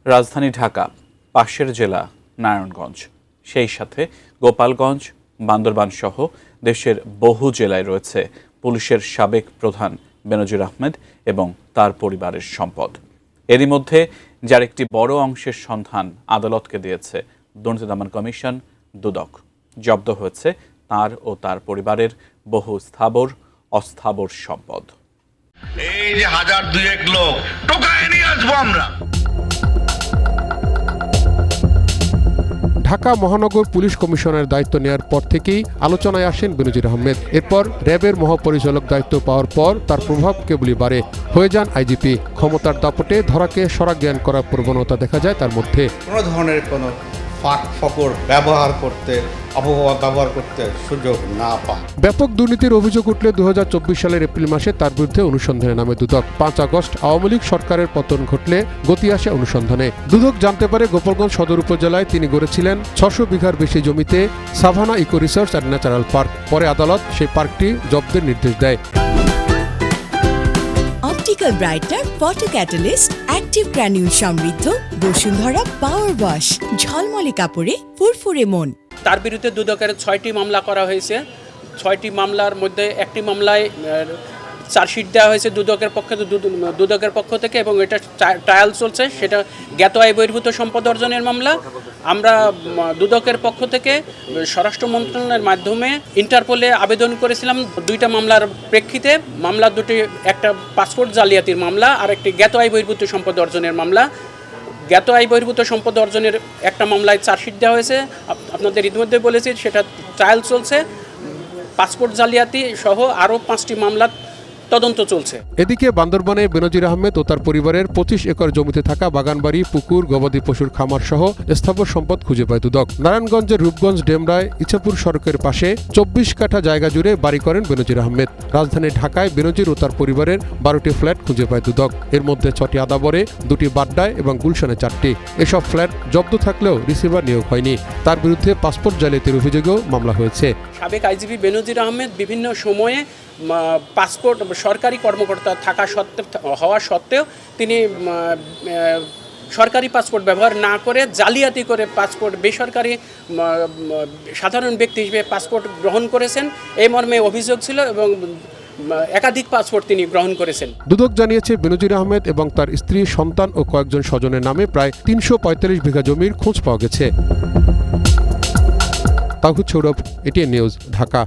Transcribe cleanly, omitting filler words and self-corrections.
রাজধানী ঢাকা, পাশের জেলা নারায়ণগঞ্জ, সেই সাথে গোপালগঞ্জ, বান্দরবান সহ দেশের বহু জেলায় রয়েছে পুলিশের সাবেক প্রধান বেনজির আহমেদ এবং তার পরিবারের সম্পদ। এরই মধ্যে যার একটি বড় অংশের সন্ধান আদালতকে দিয়েছে দুর্নীতি দমন কমিশন দুদক। জব্দ হয়েছে তার ও তার পরিবারের বহু স্থাবর অস্থাবর সম্পদ। এই যে 1000-2000 লোক টোকায় নিয়ে আসবো আমরা। ঢাকা মহানগর পুলিশ কমিশনের দায়িত্ব নেওয়ার পর থেকেই আলোচনায় আসেন বেনজির আহমেদ। এরপর র্যাবের মহাপরিচালক দায়িত্ব পাওয়ার পর তার প্রভাব কেবলই বাড়ে। হয়ে যান আইজিপি। ক্ষমতার দাপটে ধরাকে সরাজ্ঞান করার প্রবণতা দেখা যায় তার মধ্যে। কোনো ধরনের কোনো ফাঁক ফকর ব্যবহার করতে, অপবাদ ব্যবহার করতে সুযোগ না পায়। ব্যাপক দুর্নীতির অভিযোগ উঠলে 2024 সালের এপ্রিল মাসে তার বিরুদ্ধে অনুসন্ধানে নামে দুদক। 5 আগস্ট আওয়ামী লীগ সরকারের পতন ঘটলে গতি আসে অনুসন্ধানে। দুদক জানতে পারে গোপালগঞ্জ সদর উপজেলায় তিনি গড়েছিলেন 600 বিঘার বেশি জমিতে Savanna Eco Research and Natural Park. পরে আদালত সেই পার্কটি জব্দের নির্দেশ দেয়। Optical brighter photo catalyst active granule সমৃদ্ধ বসুন্ধরা পাওয়ার ওয়াশ, ঝলমলে কাপড়ে ফুরফুরে মন। তার বিরুদ্ধে দুদকের 6টি মামলা করা হয়েছে। 6টি মামলার মধ্যে একটি মামলায় চার্জশিট দেওয়া হয়েছে দুদকের পক্ষ থেকে এবং এটা ট্রায়াল চলছে। সেটা জ্ঞাত আয় বহির্ভূত সম্পদ অর্জনের মামলা। আমরা দুদকের পক্ষ থেকে স্বরাষ্ট্র মন্ত্রণালয়ের মাধ্যমে ইন্টারপোলে আবেদন করেছিলাম 2টা মামলার প্রেক্ষিতে। মামলা দুটি, একটা পাসপোর্ট জালিয়াতির মামলা আর একটি জ্ঞাত আয় বহির্ভূত সম্পদ অর্জনের মামলা। জ্ঞাত আয় বহির্ভূত সম্পদ অর্জনের একটা মামলায় চার্জশিট দেওয়া হয়েছে, আপনাদের ইতিমধ্যে বলেছি, সেটা ট্রায়াল চলছে। পাসপোর্ট জালিয়াতি সহ আরও 5টি মামলা তদন্ত চলছে। এদিকে বান্দরবানে বেনজির আহমেদ ও তার পরিবারের 25 একর জমিতে থাকা বাগানবাড়ি, পুকুর, গবাদি পশুর খামার সহ স্থাবর সম্পদ খুঁজে পায় দুদক। নারায়ণগঞ্জের রূপগঞ্জ ডেমরায় ইছাপুর সড়কের পাশে 24 কাঠা জায়গা জুড়ে বাড়ি করেন বেনজির আহমেদ। রাজধানী ঢাকায় বেনজির ও তার পরিবারের 12টি ফ্ল্যাট খুঁজে পায় দুদক। এর মধ্যে 6টি আদাবরে, 2টি বাড্ডায় এবং গুলশানে 4টি। এসব ফ্ল্যাট জব্দ থাকলেও রিসিভার নিয়োগ হয়নি। তার বিরুদ্ধে পাসপোর্ট জালিয়াতির অভিযোগেও মামলা হয়েছে। সাবেক আইজিপি বেনজির আহমেদ বিভিন্ন সময়ে পাসপোর্ট সরকারি কর্মকর্তা হওয়া সত্ত্বেও তিনি সরকারি পাসপোর্ট ব্যবহার না করে জালিয়াতি করে পাসপোর্ট, বেসরকারি সাধারণ ব্যক্তি হিসেবে পাসপোর্ট গ্রহণ করেছেন। এই মর্মে অভিযোগ ছিল এবং একাধিক পাসপোর্ট তিনি গ্রহণ করেছেন। দুদক জানিয়েছে বেনজির আহমেদ এবং তার স্ত্রী, সন্তান ও কয়েকজন স্বজনের নামে প্রায় 345 বিঘা জমির খোঁজ পাওয়া গেছে। তাওহিদ সৌরভ, এটিএন নিউজ, ঢাকা।